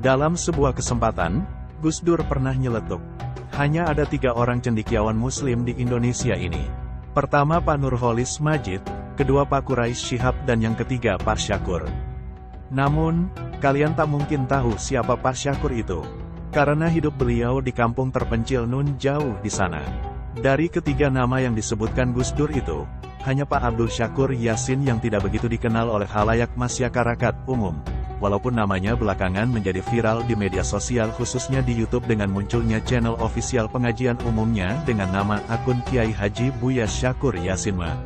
Dalam sebuah kesempatan, Gus Dur pernah nyeletuk, hanya ada 3 orang cendekiawan muslim di Indonesia ini. Pertama Pak Nurholis Majid, kedua Pak Quraisy Shihab dan yang ketiga Pak Syakur. Namun, kalian tak mungkin tahu siapa Pak Syakur itu. Karena hidup beliau di kampung terpencil nun jauh di sana. Dari ketiga nama yang disebutkan Gus Dur itu, hanya Pak Abdul Syakur Yasin yang tidak begitu dikenal oleh khalayak masyarakat umum. Walaupun namanya belakangan menjadi viral di media sosial khususnya di YouTube dengan munculnya channel ofisial pengajian umumnya dengan nama akun Kiai Haji Buya Syakur Yasin Ma.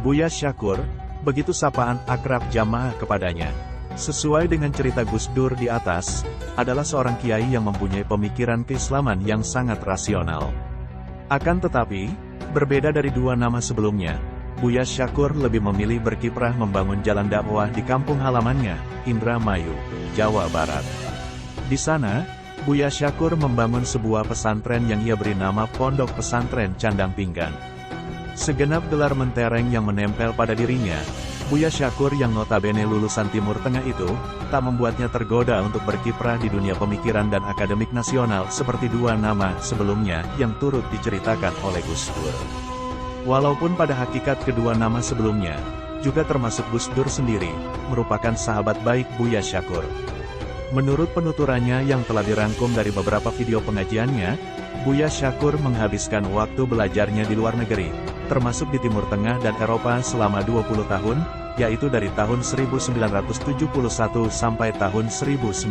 Buya Syakur, begitu sapaan akrab jamaah kepadanya. Sesuai dengan cerita Gus Dur di atas, adalah seorang kiai yang mempunyai pemikiran keislaman yang sangat rasional. Akan tetapi, berbeda dari 2 nama sebelumnya, Buya Syakur lebih memilih berkiprah membangun jalan dakwah di kampung halamannya, Indramayu, Jawa Barat. Di sana, Buya Syakur membangun sebuah pesantren yang ia beri nama Pondok Pesantren Candang Pinggan. Segenap gelar mentereng yang menempel pada dirinya, Buya Syakur yang notabene lulusan Timur Tengah itu, tak membuatnya tergoda untuk berkiprah di dunia pemikiran dan akademik nasional seperti 2 nama sebelumnya yang turut diceritakan oleh Gus Dur. Walaupun pada hakikat kedua nama sebelumnya, juga termasuk Gus Dur sendiri, merupakan sahabat baik Buya Syakur. Menurut penuturannya yang telah dirangkum dari beberapa video pengajiannya, Buya Syakur menghabiskan waktu belajarnya di luar negeri, termasuk di Timur Tengah dan Eropa selama 20 tahun, yaitu dari tahun 1971 sampai tahun 1991.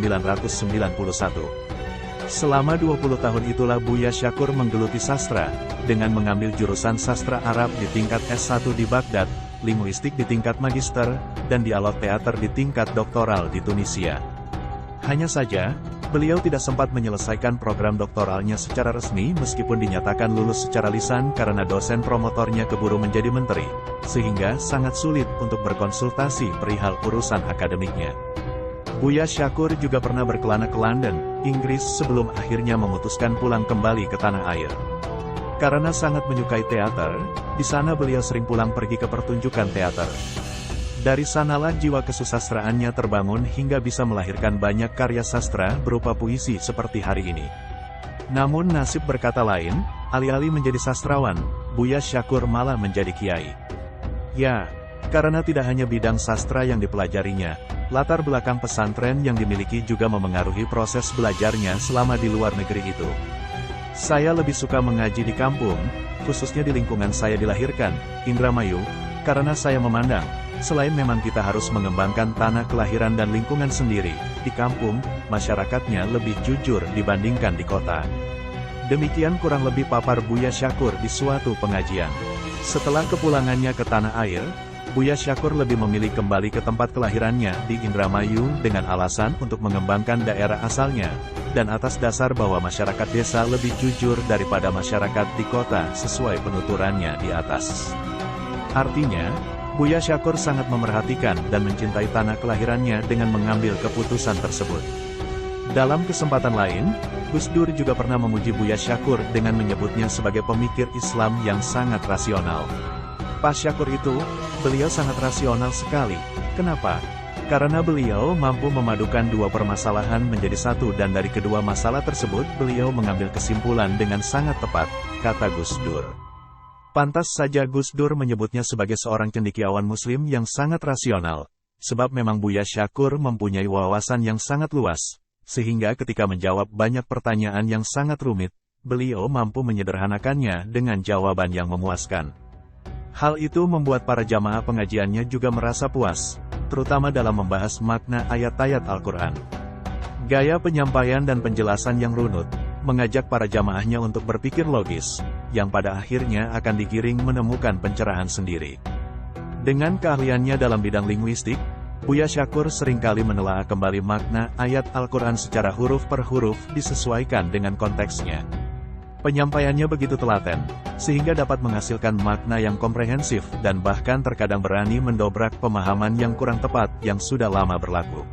Selama 20 tahun itulah Buya Syakur menggeluti sastra, dengan mengambil jurusan sastra Arab di tingkat S1 di Baghdad, linguistik di tingkat magister, dan dialog teater di tingkat doktoral di Tunisia. Hanya saja, beliau tidak sempat menyelesaikan program doktoralnya secara resmi meskipun dinyatakan lulus secara lisan karena dosen promotornya keburu menjadi menteri, sehingga sangat sulit untuk berkonsultasi perihal urusan akademiknya. Buya Syakur juga pernah berkelana ke London, Inggris sebelum akhirnya memutuskan pulang kembali ke tanah air. Karena sangat menyukai teater, di sana beliau sering pulang pergi ke pertunjukan teater. Dari sanalah jiwa kesusastraannya terbangun hingga bisa melahirkan banyak karya sastra berupa puisi seperti hari ini. Namun nasib berkata lain, alih-alih menjadi sastrawan, Buya Syakur malah menjadi kiai. Ya, karena tidak hanya bidang sastra yang dipelajarinya, latar belakang pesantren yang dimiliki juga memengaruhi proses belajarnya selama di luar negeri itu. Saya lebih suka mengaji di kampung, khususnya di lingkungan saya dilahirkan, Indramayu, karena saya memandang, selain memang kita harus mengembangkan tanah kelahiran dan lingkungan sendiri, di kampung, masyarakatnya lebih jujur dibandingkan di kota. Demikian kurang lebih papar Buya Syakur di suatu pengajian. Setelah kepulangannya ke tanah air, Buya Syakur lebih memilih kembali ke tempat kelahirannya di Indramayu dengan alasan untuk mengembangkan daerah asalnya, dan atas dasar bahwa masyarakat desa lebih jujur daripada masyarakat di kota sesuai penuturannya di atas. Artinya, Buya Syakur sangat memerhatikan dan mencintai tanah kelahirannya dengan mengambil keputusan tersebut. Dalam kesempatan lain, Gus Dur juga pernah memuji Buya Syakur dengan menyebutnya sebagai pemikir Islam yang sangat rasional. Pak Syakur itu, beliau sangat rasional sekali. Kenapa? Karena beliau mampu memadukan 2 permasalahan menjadi satu dan dari kedua masalah tersebut beliau mengambil kesimpulan dengan sangat tepat, kata Gus Dur. Pantas saja Gus Dur menyebutnya sebagai seorang cendekiawan muslim yang sangat rasional, sebab memang Buya Syakur mempunyai wawasan yang sangat luas, sehingga ketika menjawab banyak pertanyaan yang sangat rumit, beliau mampu menyederhanakannya dengan jawaban yang memuaskan. Hal itu membuat para jamaah pengajiannya juga merasa puas, terutama dalam membahas makna ayat-ayat Al-Quran. Gaya penyampaian dan penjelasan yang runut, mengajak para jamaahnya untuk berpikir logis, yang pada akhirnya akan digiring menemukan pencerahan sendiri. Dengan keahliannya dalam bidang linguistik, Buya Syakur seringkali menelaah kembali makna ayat Al-Quran secara huruf per huruf disesuaikan dengan konteksnya. Penyampaiannya begitu telaten, sehingga dapat menghasilkan makna yang komprehensif dan bahkan terkadang berani mendobrak pemahaman yang kurang tepat yang sudah lama berlaku.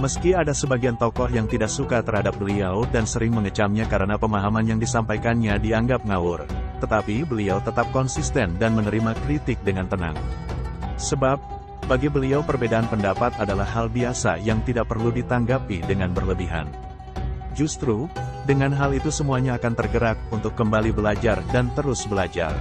Meski ada sebagian tokoh yang tidak suka terhadap beliau dan sering mengecamnya karena pemahaman yang disampaikannya dianggap ngawur, tetapi beliau tetap konsisten dan menerima kritik dengan tenang. Sebab, Bagi beliau perbedaan pendapat adalah hal biasa yang tidak perlu ditanggapi dengan berlebihan. Justru, dengan hal itu semuanya akan tergerak untuk kembali belajar dan terus belajar.